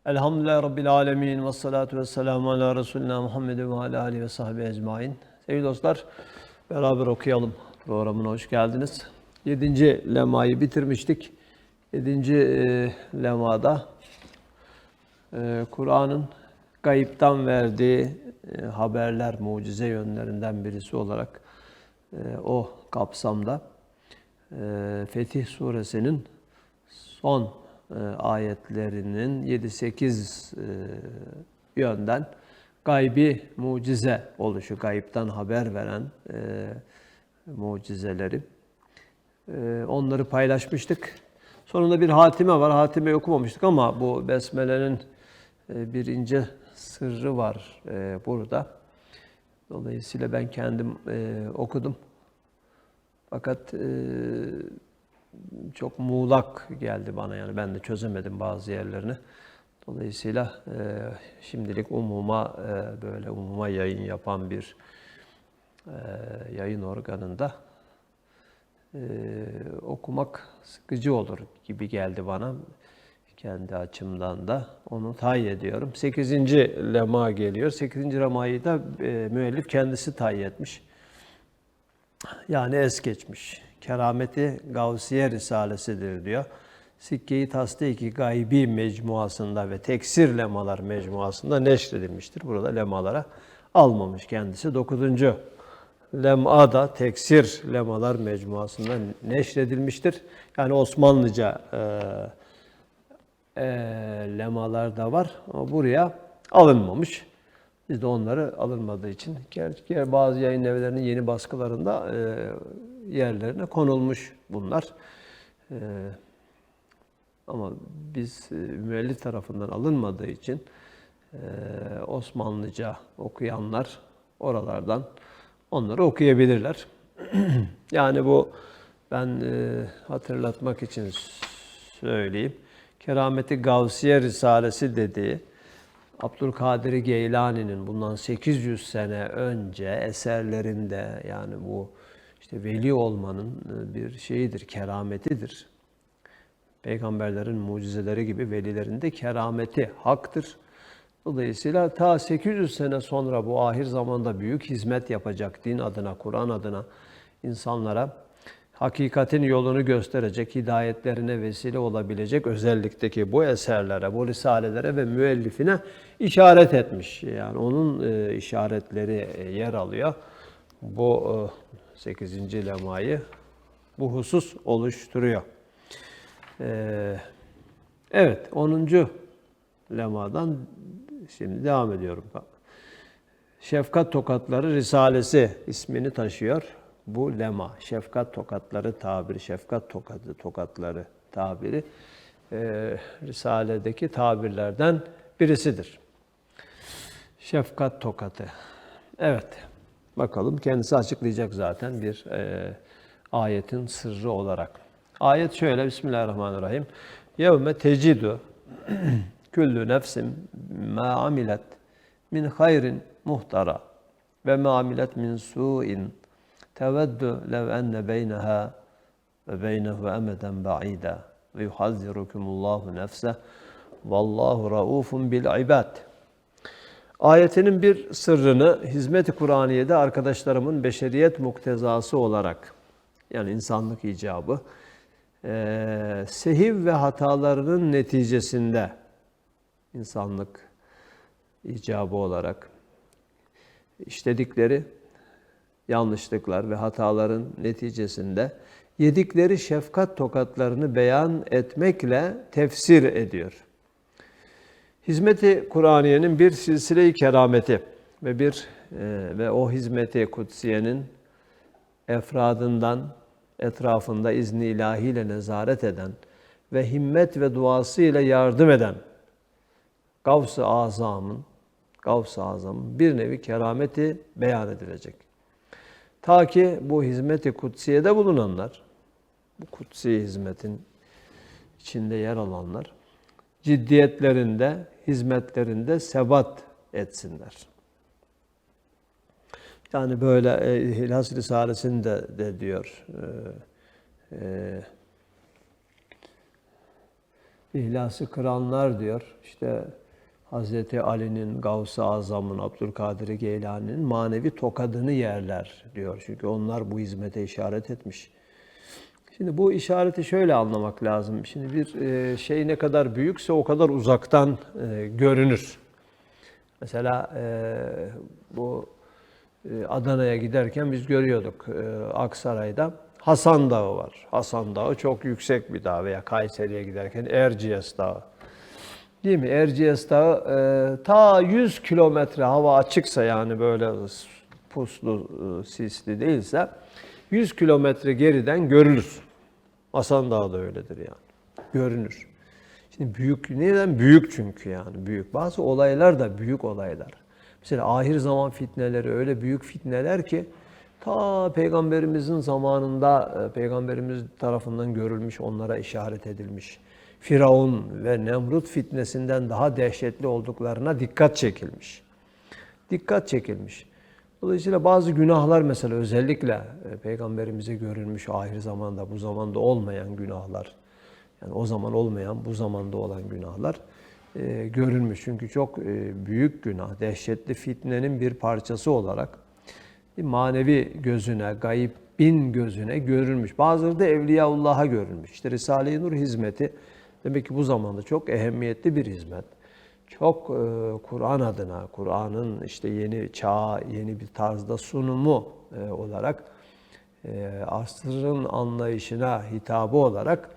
Elhamdülillahi Rabbil Alemin ve salatu ve selamu ala Resulina Muhammed ve ala alihi ve sahbihi ecmain. Sevgili dostlar, beraber okuyalım programına hoş geldiniz. 7. lemayı bitirmiştik. 7. lemada Kur'an'ın gayipten verdiği haberler, mucize yönlerinden birisi olarak o kapsamda Fetih Suresinin son ayetlerinin 7-8 yönden gaybi mucize oluşu, gayipten haber veren mucizeleri onları paylaşmıştık. Sonunda bir hatime var. Hatimeyi okumamıştık ama bu Besmele'nin bir ince sırrı var burada. Dolayısıyla ben kendim okudum. Fakat çok muğlak geldi bana, yani ben de çözemedim bazı yerlerini. Dolayısıyla şimdilik umuma yayın yapan bir yayın organında okumak sıkıcı olur gibi geldi bana. Kendi açımdan da onu tayin ediyorum. 8. lema geliyor. 8. lemayı da müellif kendisi tayin etmiş. Yani es geçmiş. Kerameti Gavsiye Risalesidir diyor. Sikke-i Tasdik-i Gaybi mecmuasında ve Teksir Lemalar mecmuasında neşredilmiştir. Burada lemalara almamış kendisi. 9. lema da Teksir Lemalar mecmuasında neşredilmiştir. Yani Osmanlıca lemalar da var ama buraya alınmamış. Biz de onları alınmadığı için bazı yayın evlerinin yeni baskılarında yerlerine konulmuş bunlar. Ama biz müellif tarafından alınmadığı için Osmanlıca okuyanlar oralardan onları okuyabilirler. Yani bu ben hatırlatmak için söyleyeyim. Kerameti Gavsiye Risalesi dediği Abdülkadir Geylani'nin bundan 800 sene önce eserlerinde, yani bu işte veli olmanın bir şeyidir, kerametidir. Peygamberlerin mucizeleri gibi velilerin de kerameti haktır. Dolayısıyla ta 800 sene sonra bu ahir zamanda büyük hizmet yapacak, din adına, Kur'an adına insanlara hakikatin yolunu gösterecek, hidayetlerine vesile olabilecek özellikteki bu eserlere, bu risalelere ve müellifine işaret etmiş. Yani onun işaretleri yer alıyor. Bu 8. lemayı bu husus oluşturuyor. Evet, 10. lemadan şimdi devam ediyorum. Şefkat Tokatları Risalesi ismini taşıyor bu lema. Şefkat Tokatları tabiri, şefkat tokatları tabiri Risale'deki tabirlerden birisidir. Şefkat tokatı. Evet, bakalım kendisi açıklayacak zaten bir ayetin sırrı olarak. Ayet şöyle, Bismillahirrahmanirrahim. Yevme tecidu küllü nefsim ma amilet min hayrin muhtara ve ma amilet min su'in teveddu lev enne beyneha ve beynehu emeden ba'ida ve yuhazzirukumullahu nefse vallahu raufun bil ibad. Ayetinin bir sırrını hizmet-i Kur'aniye'de arkadaşlarımın beşeriyet muktezası olarak, yani insanlık icabı, sehiv ve hatalarının neticesinde insanlık icabı olarak işledikleri yanlışlıklar ve hataların neticesinde yedikleri şefkat tokatlarını beyan etmekle tefsir ediyor. Hizmet-i Kur'aniye'nin bir silsile-i kerameti ve o hizmet-i kutsiyenin efradından, etrafında izni ilahiyle nezaret eden ve himmet ve duasıyla yardım eden Gavs-ı Azam'ın bir nevi kerameti beyan edilecek. Ta ki bu hizmet-i kutsiyede bulunanlar, bu kutsi hizmetin içinde yer alanlar, ciddiyetlerinde, hizmetlerinde sebat etsinler. Yani böyle İhlas Risalesi'nde de diyor, İhlası kıranlar diyor, işte Hazreti Ali'nin, Gavs-ı Azam'ın, Abdülkadir Geylani'nin manevi tokadını yerler diyor. Çünkü onlar bu hizmete işaret etmiş. Şimdi bu işareti şöyle anlamak lazım. Şimdi bir şey ne kadar büyükse o kadar uzaktan görünür. Mesela bu Adana'ya giderken biz görüyorduk Aksaray'da Hasan Dağı var. Hasan Dağı çok yüksek bir dağ, veya Kayseri'ye giderken Erciyes Dağı. Değil mi? Erciyes Dağı ta 100 kilometre hava açıksa, yani böyle puslu, sisli değilse 100 kilometre geriden görülür. Hasan Dağı da öyledir yani. Görünür. Şimdi büyük, neden? Büyük çünkü yani büyük. Bazı olaylar da büyük olaylar. Mesela ahir zaman fitneleri öyle büyük fitneler ki ta Peygamberimizin zamanında Peygamberimiz tarafından görülmüş, onlara işaret edilmiş. Firavun ve Nemrut fitnesinden daha dehşetli olduklarına dikkat çekilmiş. Dikkat çekilmiş. Dolayısıyla bazı günahlar mesela özellikle Peygamberimize görülmüş ahir zamanda, bu zamanda olmayan günahlar. Yani o zaman olmayan, bu zamanda olan günahlar görülmüş. Çünkü çok büyük günah, dehşetli fitnenin bir parçası olarak manevi gözüne, gaybin gözüne görülmüş. Bazıları da Evliyaullah'a görülmüş. İşte Risale-i Nur hizmeti demek ki bu zamanda çok ehemmiyetli bir hizmet. Çok Kur'an adına, Kur'an'ın işte yeni çağa, yeni bir tarzda sunumu olarak, asrın anlayışına hitabı olarak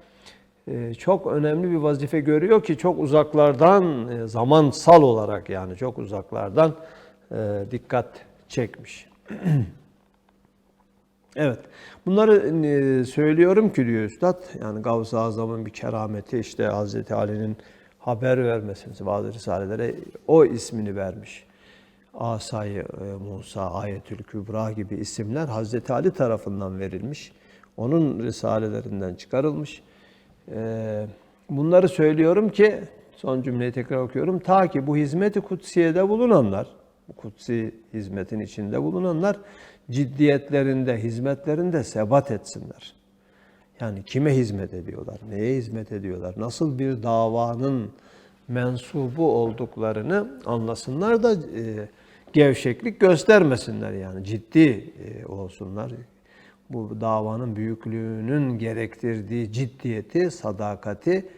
çok önemli bir vazife görüyor ki çok uzaklardan, zamansal olarak yani çok uzaklardan dikkat çekmiş. Evet, bunları söylüyorum ki diyor Üstad, yani Gavs-ı Azam'ın bir kerameti, işte Hazreti Ali'nin haber vermesi, bazı risalelere o ismini vermiş. Asay-ı Musa, Ayetül Kübra gibi isimler Hazreti Ali tarafından verilmiş. Onun risalelerinden çıkarılmış. Bunları söylüyorum ki, son cümleyi tekrar okuyorum, ta ki bu hizmet-i kutsiyede bulunanlar, bu kutsi hizmetin içinde bulunanlar ciddiyetlerinde, hizmetlerinde sebat etsinler. Yani kime hizmet ediyorlar, neye hizmet ediyorlar, nasıl bir davanın mensubu olduklarını anlasınlar da gevşeklik göstermesinler, yani ciddi olsunlar. Bu davanın büyüklüğünün gerektirdiği ciddiyeti, sadakati,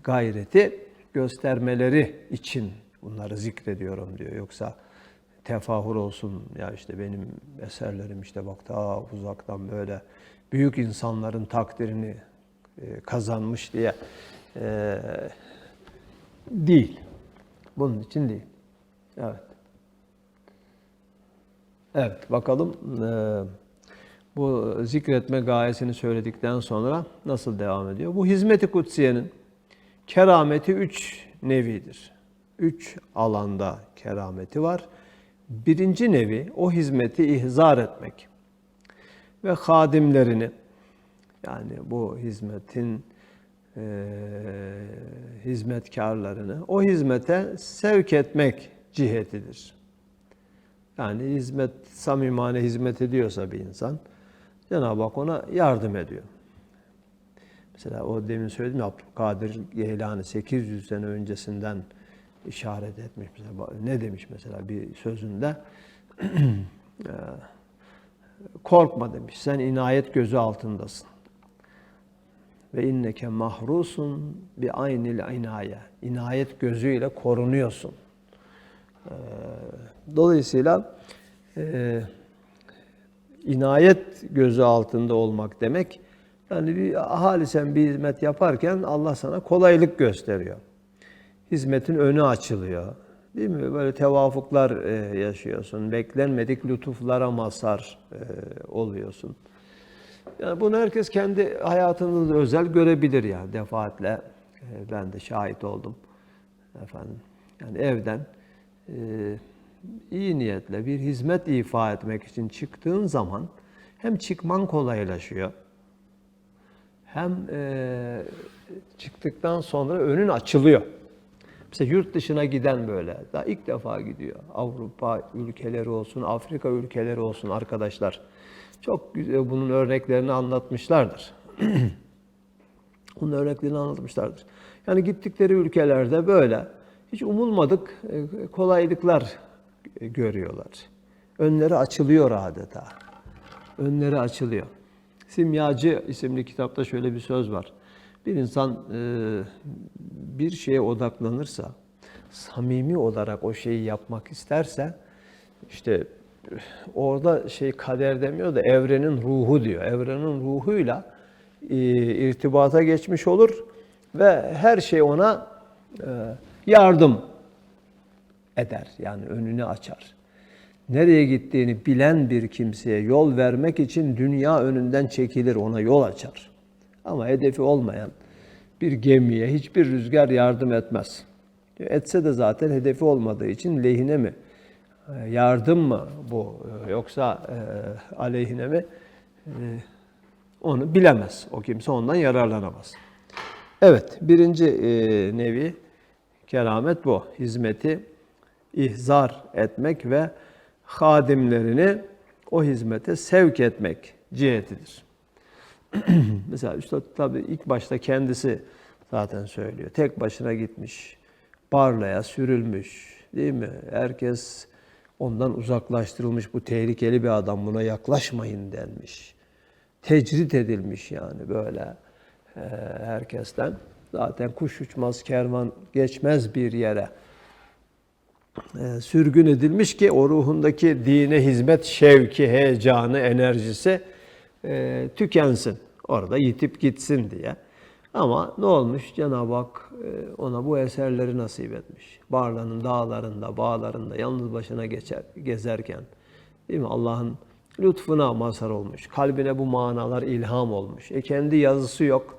gayreti göstermeleri için bunları zikrediyorum diyor. Yoksa tefahür olsun, ya işte benim eserlerim işte bak ta uzaktan böyle büyük insanların takdirini kazanmış diye değil. Bunun için değil. Evet. Evet, bakalım bu zikretme gayesini söyledikten sonra nasıl devam ediyor? Bu hizmet-i kutsiyenin kerameti 3 nevidir. 3 alanda kerameti var. Birinci nevi o hizmeti ihzar etmek ve hadimlerini, yani bu hizmetin hizmetkarlarını o hizmete sevk etmek cihetidir. Yani hizmet, samimane hizmet ediyorsa bir insan, Cenab-ı Hak ona yardım ediyor. Mesela o demin söyledim ya, Abdülkadir Geylani 800 sene öncesinden işaret etmiş. Mesela, ne demiş mesela bir sözünde? Korkma demiş, sen inayet gözü altındasın. Ve inneke mahrusun bi aynil inaye. İnayet gözüyle korunuyorsun. Dolayısıyla inayet gözü altında olmak demek, yani bir halisen bir hizmet yaparken Allah sana kolaylık gösteriyor. Hizmetin önü açılıyor. Değil mi? Böyle tevafuklar yaşıyorsun. Beklenmedik lütuflara mazhar oluyorsun. Yani bunu herkes kendi hayatında da özel görebilir yani defaatle. Ben de şahit oldum. Efendim. Yani evden iyi niyetle bir hizmet ifa etmek için çıktığın zaman hem çıkman kolaylaşıyor, hem çıktıktan sonra önün açılıyor. Mesela yurt dışına giden böyle, daha ilk defa gidiyor. Avrupa ülkeleri olsun, Afrika ülkeleri olsun arkadaşlar. Çok güzel bunun örneklerini anlatmışlardır. Bunun örneklerini anlatmışlardır. Yani gittikleri ülkelerde böyle hiç umulmadık kolaylıklar görüyorlar. Önleri açılıyor adeta. Önleri açılıyor. Simyacı isimli kitapta şöyle bir söz var. Bir insan bir şeye odaklanırsa, samimi olarak o şeyi yapmak isterse, işte orada kader demiyor da evrenin ruhu diyor. Evrenin ruhuyla irtibata geçmiş olur ve her şey ona yardım eder. Yani önünü açar. Nereye gittiğini bilen bir kimseye yol vermek için dünya önünden çekilir, ona yol açar. Ama hedefi olmayan bir gemiye hiçbir rüzgar yardım etmez. Etse de zaten hedefi olmadığı için lehine mi, yardım mı bu yoksa aleyhine mi onu bilemez. O kimse ondan yararlanamaz. Evet, birinci nevi keramet bu. Hizmeti ihzar etmek ve hadimlerini o hizmete sevk etmek cihetidir. Mesela Üstad tabii ilk başta kendisi zaten söylüyor. Tek başına gitmiş, Barla'ya sürülmüş, değil mi? Herkes ondan uzaklaştırılmış, bu tehlikeli bir adam, buna yaklaşmayın denmiş. Tecrit edilmiş yani böyle herkesten. Zaten kuş uçmaz, kervan geçmez bir yere sürgün edilmiş ki o ruhundaki dine hizmet şevki, heyecanı, enerjisi tükensin. Orada yitip gitsin diye. Ama ne olmuş? Cenab-ı Hak ona bu eserleri nasip etmiş. Barla'nın dağlarında, bağlarında yalnız başına gezerken, değil mi? Allah'ın lütfuna mazhar olmuş. Kalbine bu manalar ilham olmuş. Kendi yazısı yok.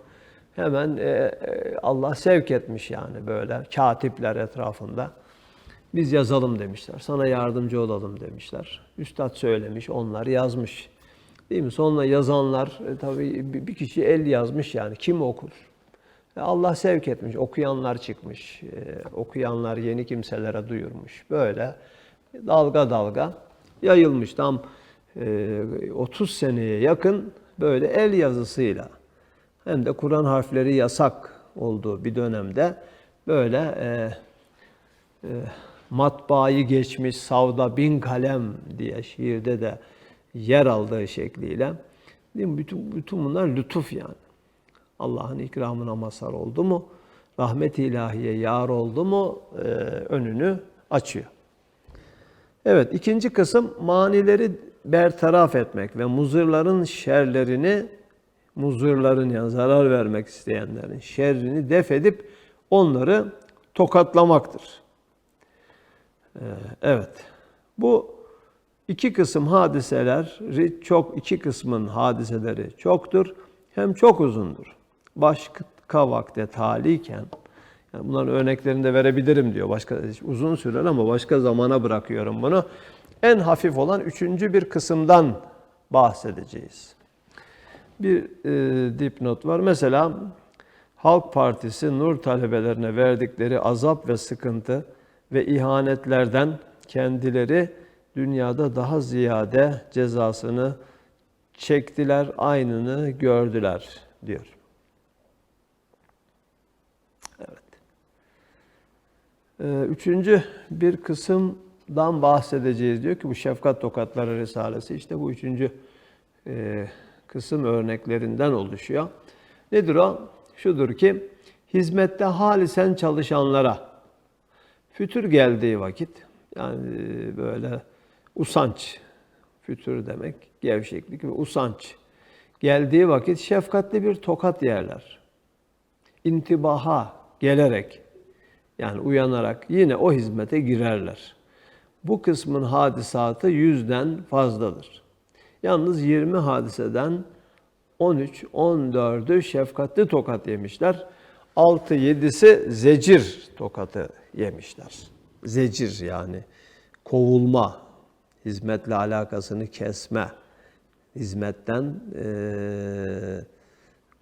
Hemen Allah sevk etmiş yani böyle katipler etrafında. Biz yazalım demişler. Sana yardımcı olalım demişler. Üstad söylemiş, onlar yazmış. Değil mi? Sonra yazanlar tabii bir kişi el yazmış yani. Kim okur? Allah sevk etmiş. Okuyanlar çıkmış. Okuyanlar yeni kimselere duyurmuş. Böyle dalga dalga yayılmış. Tam 30 seneye yakın böyle el yazısıyla hem de Kur'an harfleri yasak olduğu bir dönemde böyle matbaayı geçmiş savda bin kalem diye şiirde de yer aldığı şekliyle. Değil mi? Bütün bunlar lütuf yani. Allah'ın ikramına mazhar oldu mu, rahmet-i ilahiye yar oldu mu önünü açıyor. Evet, ikinci kısım manileri bertaraf etmek ve muzırların şerlerini, muzırların yani zarar vermek isteyenlerin şerrini def edip onları tokatlamaktır. Evet, bu iki kısım hadiseleri iki kısmın hadiseleri çoktur, hem çok uzundur. Başka vakte taliyken, yani bunların örneklerini de verebilirim diyor. Başka uzun sürer ama başka zamana bırakıyorum bunu. En hafif olan üçüncü bir kısımdan bahsedeceğiz. Bir dipnot var. Mesela Halk Partisi Nur talebelerine verdikleri azap ve sıkıntı ve ihanetlerden kendileri dünyada daha ziyade cezasını çektiler, aynını gördüler diyor. Evet. Üçüncü bir kısımdan bahsedeceğiz diyor ki bu Şefkat Tokatları Risalesi işte bu üçüncü kısım örneklerinden oluşuyor. Nedir o? Şudur ki hizmette halisen çalışanlara fütür geldiği vakit yani böyle usanç, fütür demek gevşeklik ve usanç geldiği vakit şefkatli bir tokat yerler. İntibaha gelerek yani uyanarak yine o hizmete girerler. Bu kısmın hadisatı 100'den fazladır. Yalnız 20 hadiseden 13-14'ü şefkatli tokat yemişler. 6-7'si zecir tokatı yemişler. Zecir yani kovulma, hizmetle alakasını kesme, hizmetten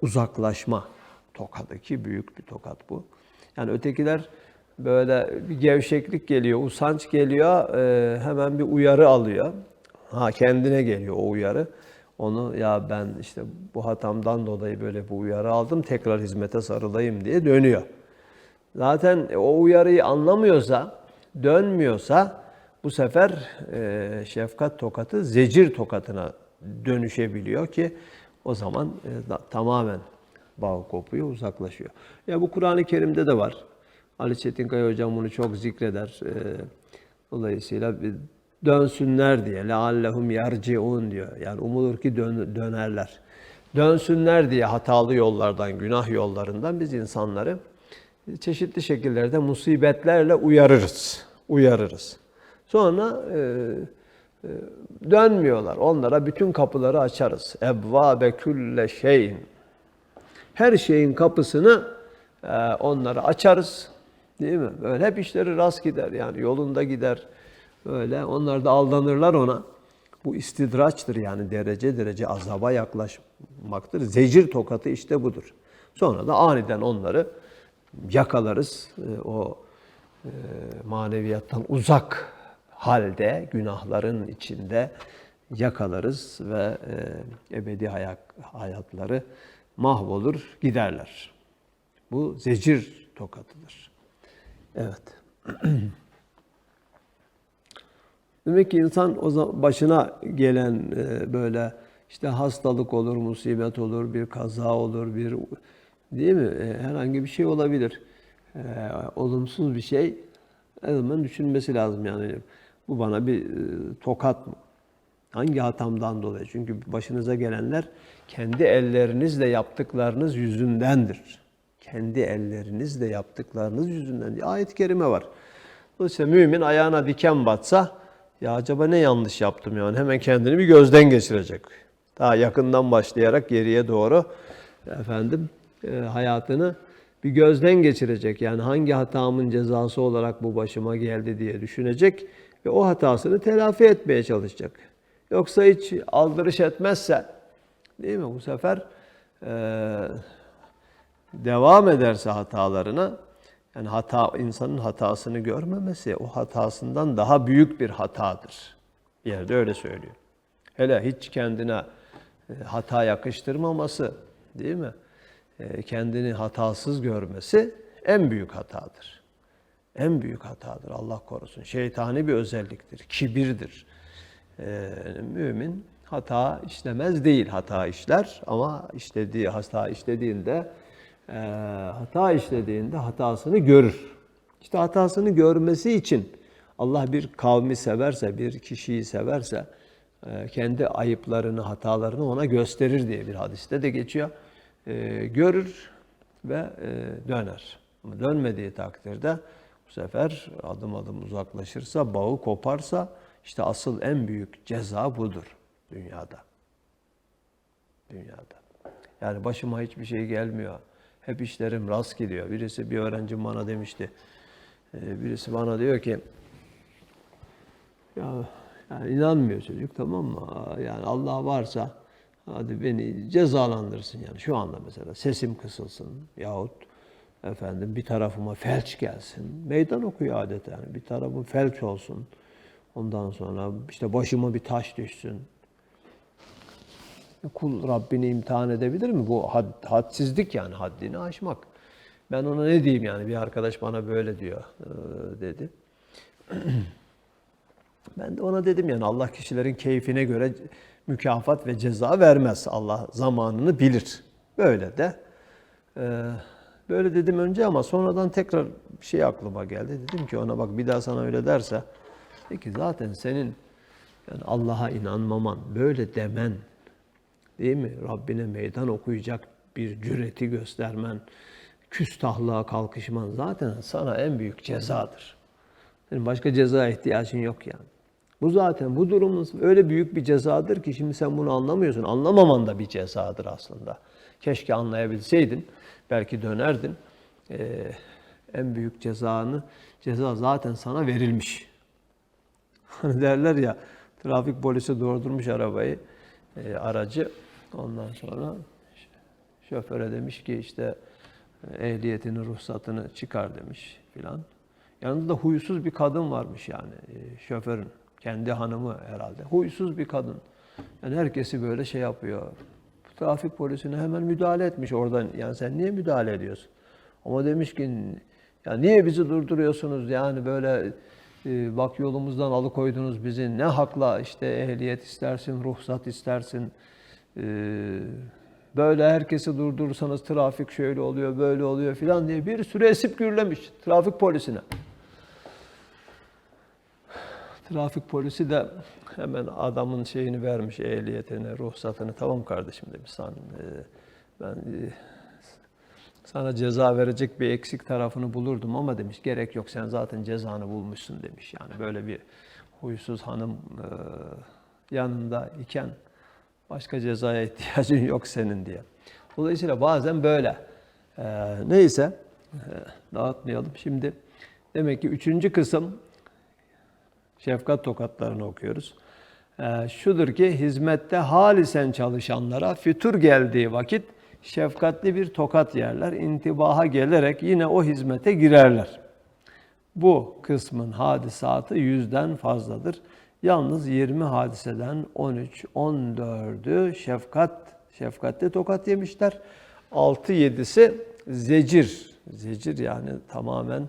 uzaklaşma tokadı ki büyük bir tokat bu. Yani ötekiler böyle bir gevşeklik geliyor, usanç geliyor, hemen bir uyarı alıyor. Kendine geliyor o uyarı. Onu ya ben işte bu hatamdan dolayı böyle bu uyarı aldım, tekrar hizmete sarılayım diye dönüyor. Zaten o uyarıyı anlamıyorsa, dönmüyorsa bu sefer şefkat tokatı zecir tokatına dönüşebiliyor ki o zaman tamamen bağ kopuyor, uzaklaşıyor. Ya bu Kur'an-ı Kerim'de de var. Ali Çetinkaya hocam bunu çok zikreder. Dolayısıyla dönsünler diye leallehum yerciun diyor. Yani umulur ki dönerler. Dönsünler diye hatalı yollardan, günah yollarından biz insanları çeşitli şekillerde musibetlerle uyarırız. Sonra dönmüyorlar. Onlara bütün kapıları açarız. Ebvâbe külle şeyin. Her şeyin kapısını onlara açarız. Değil mi? Böyle hep işleri rast gider. Yani yolunda gider. Böyle onlar da aldanırlar ona. Bu istidraçtır yani derece derece azaba yaklaşmaktır. Zecir tokatı işte budur. Sonra da aniden onları yakalarız. O maneviyattan uzak halde, günahların içinde yakalarız ve ebedi hayatları mahvolur, giderler. Bu zecir tokatıdır. Evet. Demek ki insan o zaman başına gelen böyle işte hastalık olur, musibet olur, bir kaza olur, bir değil mi? Herhangi bir şey olabilir. Olumsuz bir şey hemen düşünmesi lazım yani. Bu bana bir tokat mı? Hangi hatamdan dolayı? Çünkü başınıza gelenler kendi ellerinizle yaptıklarınız yüzündendir. Kendi ellerinizle yaptıklarınız yüzünden. Ayet-i kerime var. Dolayısıyla mümin ayağına diken batsa ya acaba ne yanlış yaptım yani hemen kendini bir gözden geçirecek. Daha yakından başlayarak geriye doğru hayatını bir gözden geçirecek. Yani hangi hatamın cezası olarak bu başıma geldi diye düşünecek ve o hatasını telafi etmeye çalışacak. Yoksa hiç aldırış etmezse, değil mi? Bu sefer devam ederse hatalarına, yani insanın hatasını görmemesi o hatasından daha büyük bir hatadır. Bir yerde öyle söylüyor. Hele hiç kendine hata yakıştırmaması, değil mi? Kendini hatasız görmesi en büyük hatadır. En büyük hatadır Allah korusun. Şeytani bir özelliktir, kibirdir. Mümin hata işlemez değil, hata işler ama hata işlediğinde hatasını görür. İşte hatasını görmesi için Allah bir kavmi severse, bir kişiyi severse kendi ayıplarını, hatalarını ona gösterir diye bir hadiste de geçiyor. Görür ve döner. Ama dönmediği takdirde bu sefer adım adım uzaklaşırsa, bağı koparsa işte asıl en büyük ceza budur dünyada. Dünyada. Yani başıma hiçbir şey gelmiyor. Hep işlerim rast gidiyor. Bir öğrencim bana demişti. Birisi bana diyor ki yani inanmıyor çocuk, tamam mı? Yani Allah varsa hadi beni cezalandırsın yani şu anda mesela sesim kısılsın yahut bir tarafıma felç gelsin. Meydan okuyor adeta yani bir tarafım felç olsun. Ondan sonra işte başıma bir taş düşsün. Kul Rabbini imtihan edebilir mi? Bu hadsizlik yani haddini aşmak. Ben ona ne diyeyim yani bir arkadaş bana böyle diyor dedi. Ben de ona dedim yani Allah kişilerin keyfine göre mükafat ve ceza vermez. Allah zamanını bilir. Böyle dedim önce ama sonradan tekrar bir şey aklıma geldi. Dedim ki ona bak bir daha sana öyle derse peki zaten senin yani Allah'a inanmaman, böyle demen, değil mi? Rabbine meydan okuyacak bir cüreti göstermen, küstahlığa kalkışman zaten sana en büyük cezadır. Senin başka cezaya ihtiyacın yok yani. Bu durumun öyle büyük bir cezadır ki şimdi sen bunu anlamıyorsun. Anlamaman da bir cezadır aslında. Keşke anlayabilseydin, belki dönerdin. En büyük ceza zaten sana verilmiş. Hani derler ya, trafik polisi durdurmuş aracı. Ondan sonra şoföre demiş ki işte ehliyetini, ruhsatını çıkar demiş filan. Yanında da huysuz bir kadın varmış yani şoförün. Kendi hanımı herhalde. Huysuz bir kadın. Yani herkesi böyle şey yapıyor. Trafik polisine hemen müdahale etmiş oradan. Yani sen niye müdahale ediyorsun? Ama demiş ki Ya niye bizi durduruyorsunuz yani böyle bak yolumuzdan alıkoydunuz bizi. Ne hakla işte ehliyet istersin, ruhsat istersin. E, Böyle herkesi durdurursanız trafik şöyle oluyor, böyle oluyor filan diye bir sürü esip gürlemiş trafik polisine. Trafik polisi de hemen adamın şeyini vermiş, ehliyetini, ruhsatını. Tamam kardeşim demiş, ben sana ceza verecek bir eksik tarafını bulurdum ama demiş gerek yok, sen zaten cezanı bulmuşsun demiş. Yani böyle bir huysuz hanım yanında iken başka cezaya ihtiyacın yok senin diye. Dolayısıyla bazen böyle. Neyse dağıtmayalım. Şimdi demek ki üçüncü kısım şefkat tokatlarını okuyoruz. Şudur ki hizmette halisen çalışanlara fütur geldiği vakit şefkatli bir tokat yerler. İntibaha gelerek yine o hizmete girerler. Bu kısmın hadisatı 100'den fazladır. Yalnız 20 hadiseden 13, 14'ü şefkatli tokat yemişler. 6-7'si zecir. Zecir yani tamamen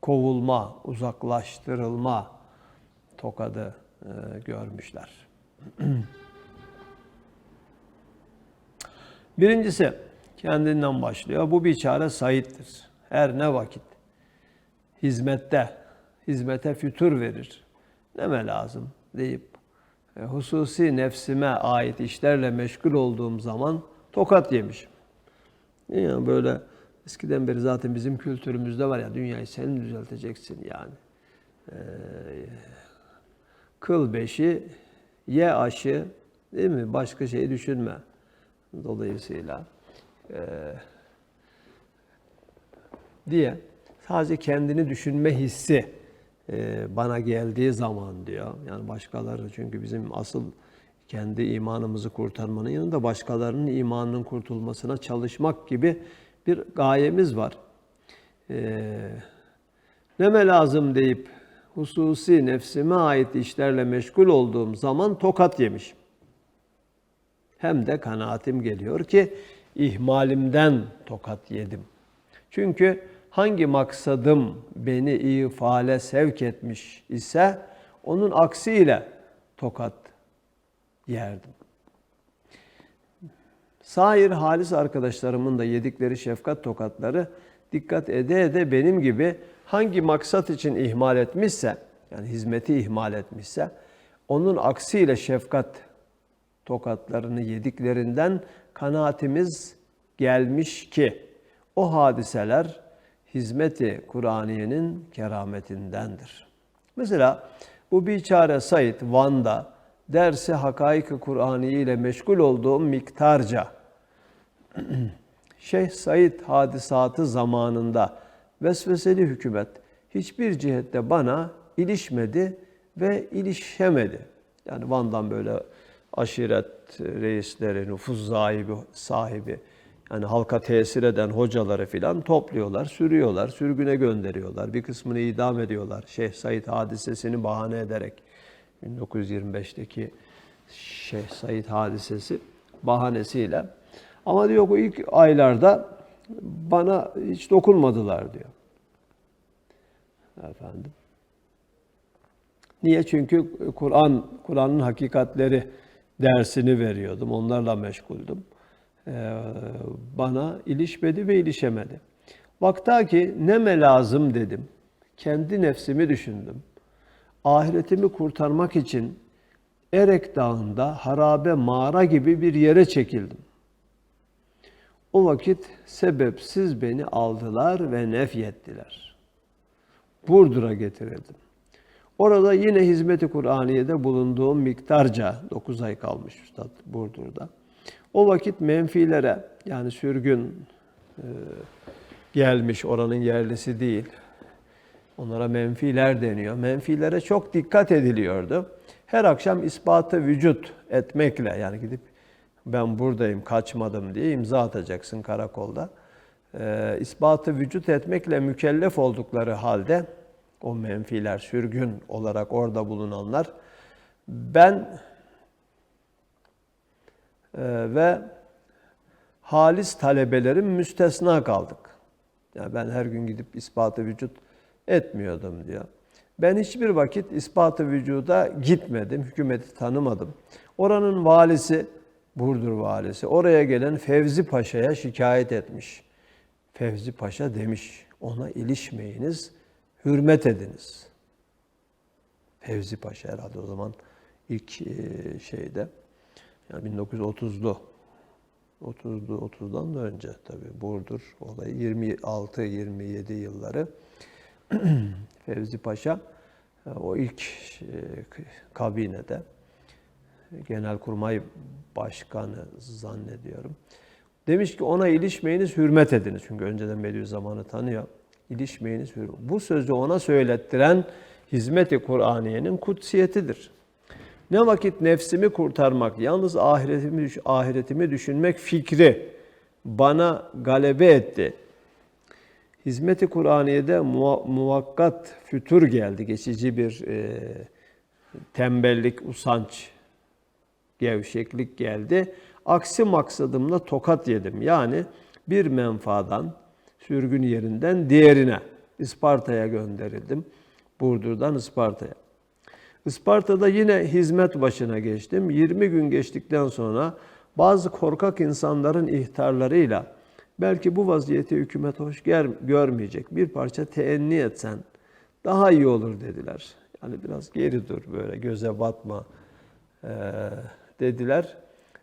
kovulma, uzaklaştırılma tokadı görmüşler. Birincisi kendinden başlıyor. Bu biçare Said'dir. Her ne vakit hizmete fütur verir. Neme lazım deyip hususi nefsime ait işlerle meşgul olduğum zaman tokat yemişim. Yani böyle eskiden beri zaten bizim kültürümüzde var ya, dünyayı sen düzelteceksin yani. Kıl beşi, ye aşı, değil mi? Başka şeyi düşünme. Dolayısıyla diye sadece kendini düşünme hissi bana geldiği zaman diyor. Yani başkaları, çünkü bizim asıl kendi imanımızı kurtarmanın yanında başkalarının imanının kurtulmasına çalışmak gibi bir gayemiz var. Neme lazım deyip hususi nefsime ait işlerle meşgul olduğum zaman tokat yemişim. Hem de kanaatim geliyor ki ihmalimden tokat yedim. Çünkü hangi maksadım beni ifale sevk etmiş ise onun aksiyle tokat yerdim. Sair halis arkadaşlarımın da yedikleri şefkat tokatları dikkat ede benim gibi hangi maksat için ihmal etmişse, yani hizmeti ihmal etmişse, onun aksiyle şefkat tokatlarını yediklerinden kanaatimiz gelmiş ki o hadiseler hizmeti Kur'aniyenin kerametindendir. Mesela bu biçare Said Van'da dersi hakaik-ı Kur'aniye ile meşgul olduğum miktarca Şeyh Said hadisatı zamanında vesveseli hükümet hiçbir cihette bana ilişmedi ve ilişemedi. Yani Van'dan böyle aşiret reisleri, nüfuz sahibi, yani halka tesir eden hocaları filan topluyorlar, sürüyorlar, sürgüne gönderiyorlar. Bir kısmını idam ediyorlar. Şeyh Said hadisesini bahane ederek 1925'teki Şeyh Said hadisesi bahanesiyle. Ama diyor bu ilk aylarda bana hiç dokunmadılar diyor. Efendim. Niye? Çünkü Kur'an'ın hakikatleri dersini veriyordum. Onlarla meşguldüm. Bana ilişmedi ve ilişemedi. Vakta ki neme lazım dedim. Kendi nefsimi düşündüm. Ahiretimi kurtarmak için Erek Dağı'nda harabe mağara gibi bir yere çekildim. O vakit sebepsiz beni aldılar ve nefyettiler. Burdur'a getirildim. Orada yine hizmet-i Kur'aniye'de bulunduğum miktarca 9 ay kalmış Üstad Burdur'da. O vakit menfilere, yani sürgün gelmiş, oranın yerlisi değil. Onlara menfiler deniyor. Menfilere çok dikkat ediliyordu. Her akşam ispatı vücut etmekle, yani gidip ben buradayım, kaçmadım diye imza atacaksın karakolda. İspatı vücut etmekle mükellef oldukları halde o menfiler, sürgün olarak orada bulunanlar, ben ve halis talebelerim müstesna kaldık. Yani ben her gün gidip ispat-ı vücut etmiyordum diyor. Ben hiçbir vakit ispat-ı vücuda gitmedim, hükümeti tanımadım. Oranın valisi, Burdur valisi, oraya gelen Fevzi Paşa'ya şikayet etmiş. Fevzi Paşa demiş, ona ilişmeyiniz, hürmet ediniz. Fevzi Paşa herhalde o zaman ilk şeyde, yani 1930'lu, 30'dan da önce tabii Burdur olayı 26-27 yılları Fevzi Paşa o ilk kabinede Genelkurmay Başkanı zannediyorum. Demiş ki ona ilişmeyiniz, hürmet ediniz. Çünkü önceden Bediüzzaman'ı tanıyor. İlişmeyiniz, hürmet. Bu sözü ona söylettiren hizmet-i Kur'aniye'nin kutsiyetidir. Ne vakit nefsimi kurtarmak, yalnız ahiretimi düşünmek fikri bana galebe etti. Hizmet-i Kur'aniye'de muvakkat fütur geldi. Geçici bir tembellik, usanç, gevşeklik geldi. Aksi maksadımla tokat yedim. Yani bir menfaadan, sürgün yerinden diğerine, Isparta'ya gönderildim. Burdur'dan Isparta'ya. Isparta'da yine hizmet başına geçtim. 20 gün geçtikten sonra bazı korkak insanların ihtarlarıyla belki bu vaziyeti hükümet hoş görmeyecek, bir parça teenni etsen daha iyi olur dediler. Yani biraz geri dur, böyle göze batma dediler.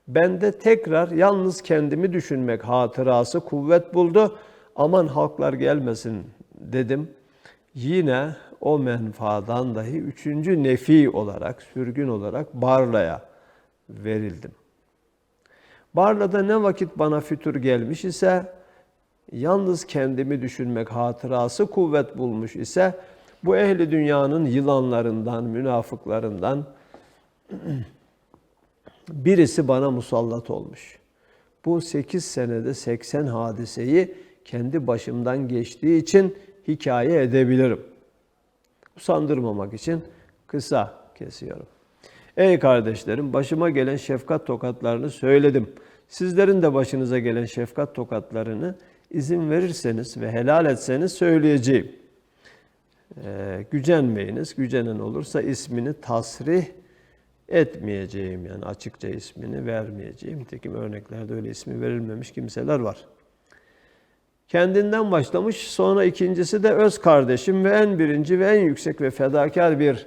Ben de tekrar yalnız kendimi düşünmek hatırası kuvvet buldu. Aman halklar gelmesin dedim. Yine o menfaadan dahi üçüncü nefi olarak, sürgün olarak Barla'ya verildim. Barla'da ne vakit bana fütur gelmiş ise, yalnız kendimi düşünmek hatırası kuvvet bulmuş ise, bu ehli dünyanın yılanlarından, münafıklarından birisi bana musallat olmuş. Bu 8 senede 80 hadiseyi kendi başımdan geçtiği için hikaye edebilirim. Usandırmamak için kısa kesiyorum. Ey kardeşlerim, başıma gelen şefkat tokatlarını söyledim. Sizlerin de başınıza gelen şefkat tokatlarını izin verirseniz ve helal etseniz söyleyeceğim. Gücenmeyiniz. Gücenen olursa ismini tasrih etmeyeceğim, yani açıkça ismini vermeyeceğim. Nitekim örneklerde öyle ismi verilmemiş kimseler var. Kendinden başlamış, sonra ikincisi de öz kardeşim ve en birinci ve en yüksek ve fedakar bir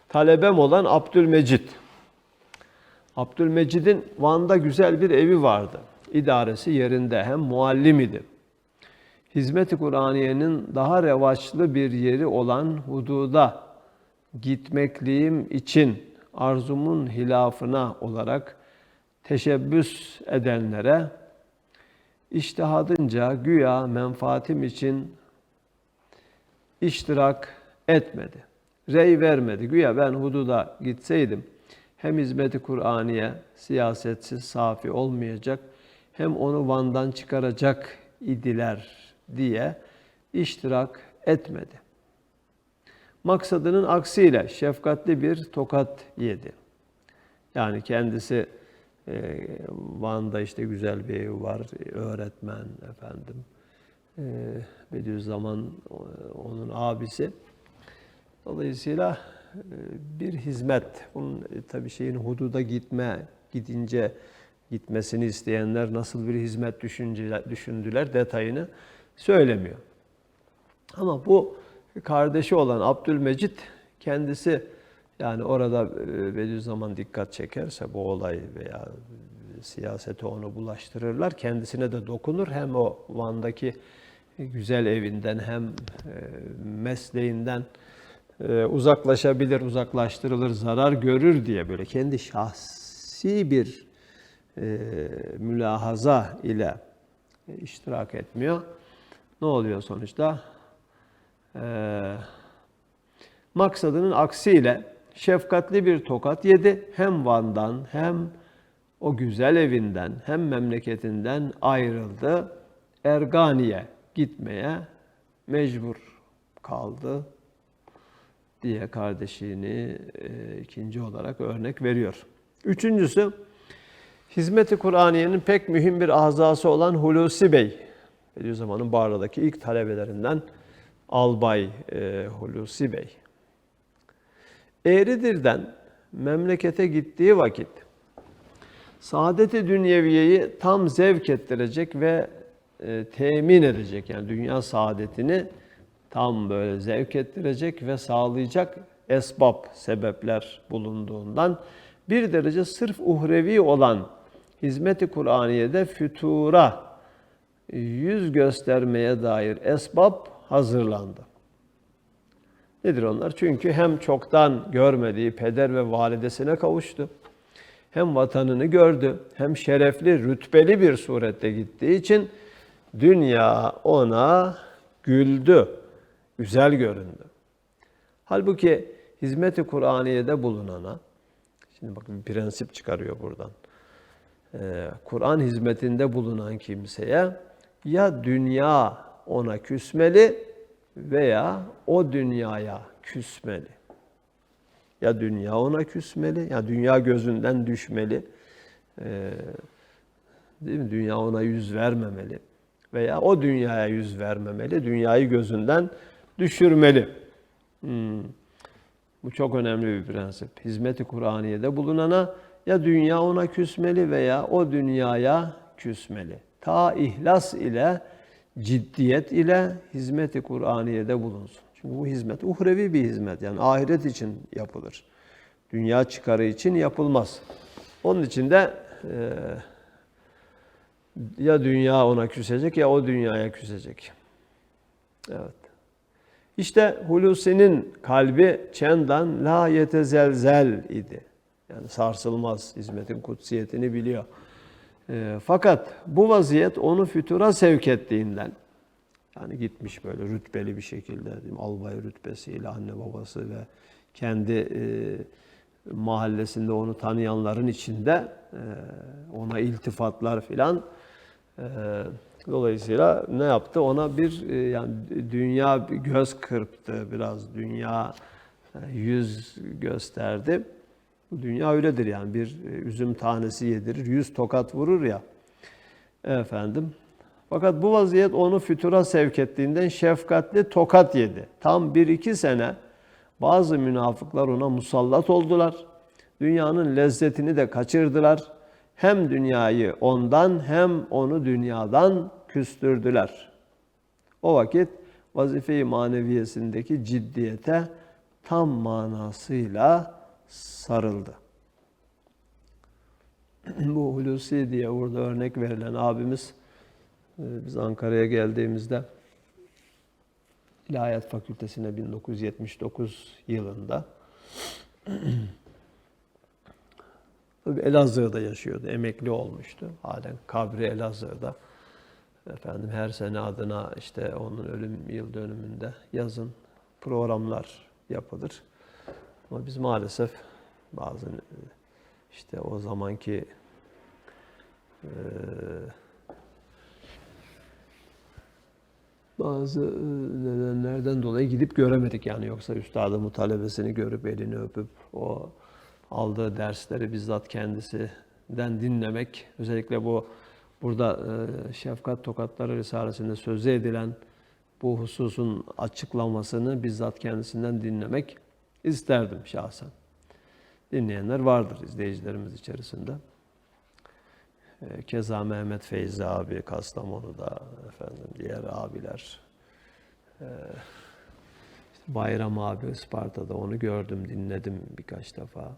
talebem olan Abdülmecid. Abdülmecid'in Van'da güzel bir evi vardı. İdaresi yerinde, hem muallim idi. Hizmet-i Kur'aniye'nin daha revaçlı bir yeri olan hududa gitmekliğim için arzumun hilafına olarak teşebbüs edenlere İçtihadınca güya menfaatim için iştirak etmedi. Rey vermedi. Güya ben hududa gitseydim hem hizmet-i Kur'aniye siyasetsiz, safi olmayacak, hem onu Van'dan çıkaracak idiler diye iştirak etmedi. Maksadının aksiyle şefkatli bir tokat yedi. Yani kendisi Van'da işte güzel bir evi var, öğretmen efendim. Bediüzzaman onun abisi. Dolayısıyla bir hizmet. Bunun tabii şeyin hududa gitmesini isteyenler nasıl bir hizmet düşündüler detayını söylemiyor. Ama bu kardeşi olan Abdülmecid kendisi, yani orada Bediüzzaman dikkat çekerse bu olay veya siyasete onu bulaştırırlar, kendisine de dokunur. Hem o Van'daki güzel evinden hem mesleğinden uzaklaştırılır, zarar görür diye böyle kendi şahsi bir mülahaza ile iştirak etmiyor. Ne oluyor sonuçta? Maksadının aksiyle şefkatli bir tokat yedi. Hem Van'dan hem o güzel evinden hem memleketinden ayrıldı. Ergani'ye gitmeye mecbur kaldı diye kardeşini ikinci olarak örnek veriyor. Üçüncüsü, Hizmet-i Kur'aniye'nin pek mühim bir azası olan Hulusi Bey, Bediüzzaman'ın Bağrı'daki ilk talebelerinden Albay Hulusi Bey. Eğridir'den memlekete gittiği vakit saadet-i dünyeviyeyi tam zevk ettirecek ve temin edecek, yani dünya saadetini tam böyle zevk ettirecek ve sağlayacak esbab, sebepler bulunduğundan bir derece sırf uhrevi olan hizmet-i Kur'aniye'de fütura yüz göstermeye dair esbab hazırlandı. Nedir onlar? Çünkü hem çoktan görmediği peder ve validesine kavuştu, hem vatanını gördü, hem şerefli, rütbeli bir surette gittiği için dünya ona güldü, güzel göründü. Halbuki hizmet-i Kur'aniye'de bulunana, şimdi bakın bir prensip çıkarıyor buradan. Kur'an hizmetinde bulunan kimseye ya dünya ona küsmeli veya o dünyaya küsmeli. Ya dünya ona küsmeli, ya dünya gözünden düşmeli. Değil mi? Dünya ona yüz vermemeli. Veya o dünyaya yüz vermemeli, dünyayı gözünden düşürmeli. Bu çok önemli bir prensip. Hizmet-i Kur'aniye'de bulunana ya dünya ona küsmeli veya o dünyaya küsmeli. Ta ihlas ile, ciddiyet ile hizmet-i Kur'aniye'de bulunsun. Çünkü bu hizmet uhrevi bir hizmet, yani ahiret için yapılır. Dünya çıkarı için yapılmaz. Onun için de ya dünya ona küsecek ya o dünyaya küsecek. Evet. İşte Hulusi'nin kalbi çendan la yetezelzel idi. Yani sarsılmaz, hizmetin kutsiyetini biliyor. Fakat bu vaziyet onu fütura sevk ettiğinden, yani gitmiş böyle rütbeli bir şekilde, albay rütbesiyle anne babası ve kendi mahallesinde onu tanıyanların içinde ona iltifatlar filan. Dolayısıyla ne yaptı? Ona bir yani dünya göz kırptı, biraz dünya yüz gösterdi. Bu dünya öyledir yani, bir üzüm tanesi yedirir, 100 tokat vurur ya. Efendim. Fakat bu vaziyet onu fütura sevk ettiğinden şefkatli tokat yedi. Tam 1-2 sene bazı münafıklar ona musallat oldular. Dünyanın lezzetini de kaçırdılar. Hem dünyayı ondan hem onu dünyadan küstürdüler. O vakit vazife-i maneviyesindeki ciddiyete tam manasıyla sarıldı. Bu Hulusi diye burada örnek verilen abimiz, biz Ankara'ya geldiğimizde İlahiyat Fakültesine 1979 yılında tabii Elazığ'da yaşıyordu, emekli olmuştu. Halen kabri Elazığ'da. Efendim her sene adına işte onun ölüm yıl dönümünde yazın programlar yapılır. Ama biz maalesef bazı işte o zamanki bazı nedenlerden dolayı gidip göremedik yani, yoksa üstadımın talebesini görüp elini öpüp o aldığı dersleri bizzat kendisinden dinlemek, özellikle bu burada Şefkat Tokatları Risalesi'nde sözü edilen bu hususun açıklamasını bizzat kendisinden dinlemek isterdim şahsen. Dinleyenler vardır izleyicilerimiz içerisinde. Keza Mehmet Feyzi abi Kastamonu'da, efendim diğer abiler. Bayram abi Isparta'da, onu gördüm, dinledim birkaç defa.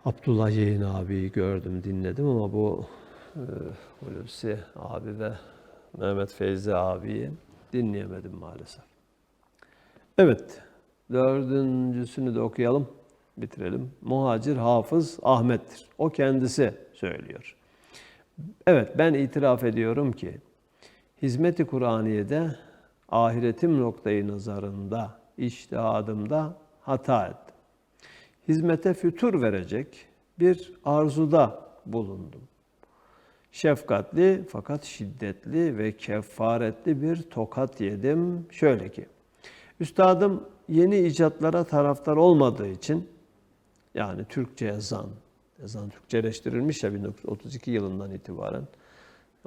Abdullah Yeğin abiyi gördüm, dinledim ama bu Hulusi abi ve Mehmet Feyzi abiyi dinleyemedim maalesef. Evet, dördüncüsünü de okuyalım, bitirelim. Muhacir Hafız Ahmet'tir. O kendisi söylüyor. Evet, ben itiraf ediyorum ki hizmet-i Kur'aniye'de ahiretim noktayı nazarında, içtihadımda hata ettim. Hizmete fütur verecek bir arzuda bulundum. Şefkatli fakat şiddetli ve kefaretli bir tokat yedim. Şöyle ki, üstadım yeni icatlara taraftar olmadığı için, yani Türkçe yazan, Ezan Türkçeleştirilmiş ya 1932 yılından itibaren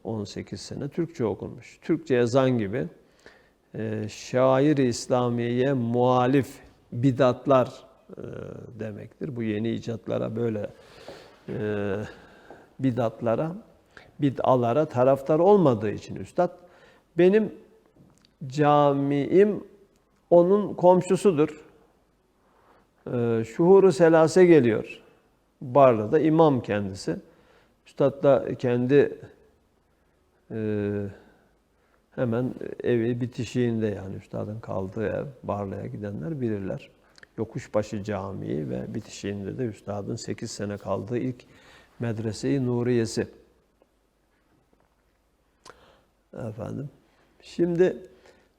18 sene Türkçe okunmuş. Türkçe ezan gibi şair-i İslamiye'ye muhalif bidatlar demektir. Bu yeni icatlara böyle bid'alara taraftar olmadığı için üstad, benim camiim onun komşusudur. Şuhur-u selase geliyor. Barla'da imam kendisi. Üstad da kendi hemen evi bitişiğinde, yani üstadın kaldığı ev, Barla'ya gidenler bilirler. Yokuşbaşı Camii ve bitişiğinde de üstadın 8 sene kaldığı ilk medrese-i Nuriyesi. Efendim. Şimdi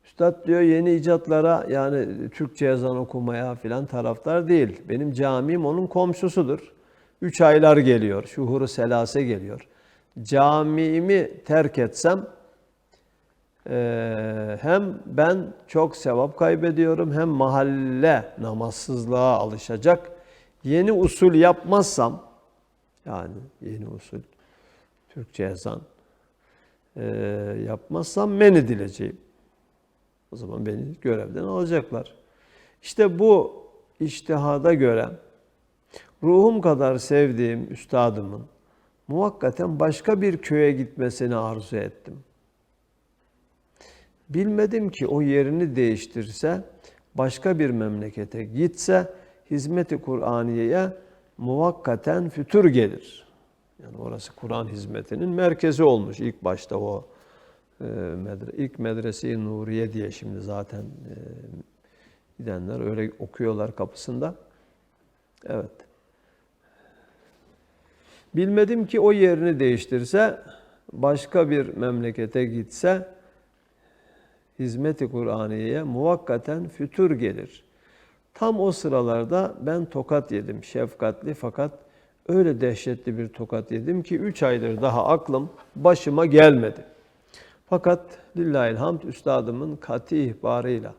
üstad diyor yeni icatlara, yani Türkçe ezan okumaya filan taraftar değil. Benim camim onun komşusudur. 3 aylar geliyor. Şuhur-u selase geliyor. Camimi terk etsem hem ben çok sevap kaybediyorum, hem mahalle namazsızlığa alışacak. Yeni usul yapmazsam, yani yeni usul Türkçe ezan yapmazsam men edileceğim. O zaman beni görevden alacaklar. İşte bu içtihada göre ruhum kadar sevdiğim üstadımın muvakkaten başka bir köye gitmesini arzu ettim. Bilmedim ki o yerini değiştirse, başka bir memlekete gitse, hizmet-i Kur'aniye'ye muvakkaten fütur gelir. Yani orası Kur'an hizmetinin merkezi olmuş ilk başta o ilk medrese-i Nuriye diye şimdi zaten gidenler öyle okuyorlar kapısında. Evet. Bilmedim ki o yerini değiştirse, başka bir memlekete gitse, hizmet-i Kur'aniye'ye muvakkaten fütur gelir. Tam o sıralarda ben tokat yedim, şefkatli, fakat öyle dehşetli bir tokat yedim ki 3 aydır daha aklım başıma gelmedi. Fakat lillahilhamd üstadımın kati ihbarıyla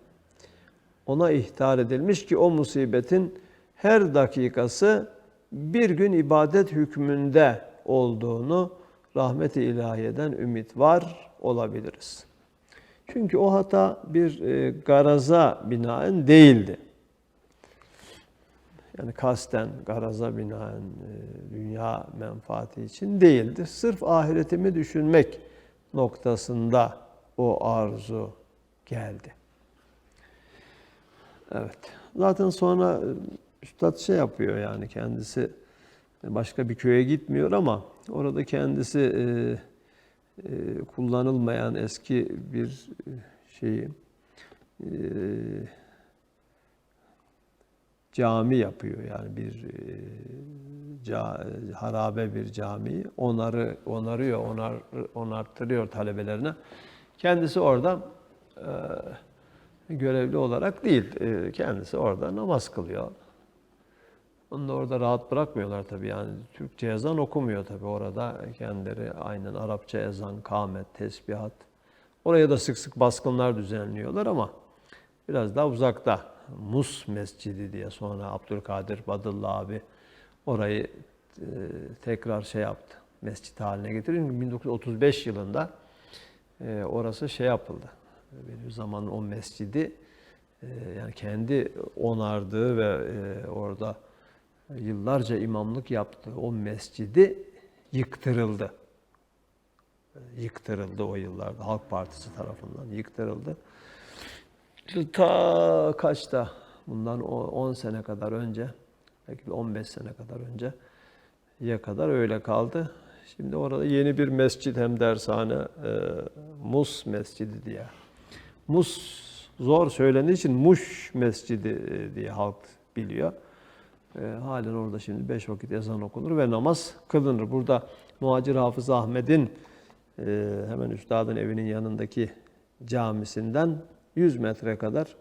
ona ihtar edilmiş ki o musibetin her dakikası bir gün ibadet hükmünde olduğunu rahmet-i ilahiyeden ümit var olabiliriz. Çünkü o hata bir garaza binaen değildi. Yani kasten garaza binaen dünya menfaati için değildi. Sırf ahiretimi düşünmek noktasında o arzu geldi. Evet. Zaten sonra üstad şey yapıyor, yani kendisi başka bir köye gitmiyor ama orada kendisi kullanılmayan eski bir şeyi cami yapıyor, yani bir harabe bir camiyi onarttırıyor talebelerine. Kendisi orada görevli olarak değil, kendisi orada namaz kılıyor. Onu da orada rahat bırakmıyorlar tabii, yani Türkçe ezan okumuyor tabii orada, kendileri aynen Arapça ezan, kâmet, tesbihat. Oraya da sık sık baskınlar düzenliyorlar ama biraz daha uzakta. Mus Mescidi diye, sonra Abdülkadir Badıllı abi orayı tekrar şey yaptı, mescit haline getirdi. 1935 yılında orası şey yapıldı. Bir zaman o mescidi yani kendi onardığı ve orada yıllarca imamlık yaptığı o mescidi yıktırıldı. Yıktırıldı o yıllarda. Halk Partisi tarafından yıktırıldı. Ta kaçta? Bundan 10 sene kadar önce, belki 15 sene kadar önceye kadar öyle kaldı. Şimdi orada yeni bir mescit hem dershane, Mus Mescidi diye. Mus zor söylendiği için Muş Mescidi diye halk biliyor. Halen orada şimdi 5 vakit ezan okunur ve namaz kılınır. Burada Muhacir Hafız Ahmet'in hemen üstadın evinin yanındaki camisinden 100 metre kadar,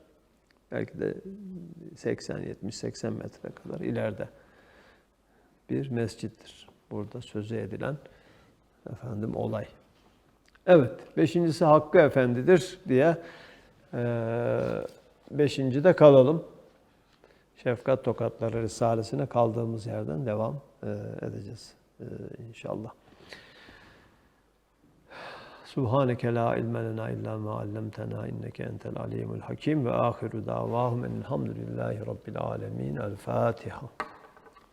belki de 80 metre kadar ileride bir mescittir. Burada sözü edilen olay. Evet, beşincisi Hakkı Efendi'dir diye beşincide kalalım. Şefkat Tokatları Risalesine kaldığımız yerden devam edeceğiz inşallah. Subhaneke la ilme lena illa ma allamtena inneke entel alimul hakim ve ahiru davahum enelhamdülillahi rabbil alemin. El Fatiha.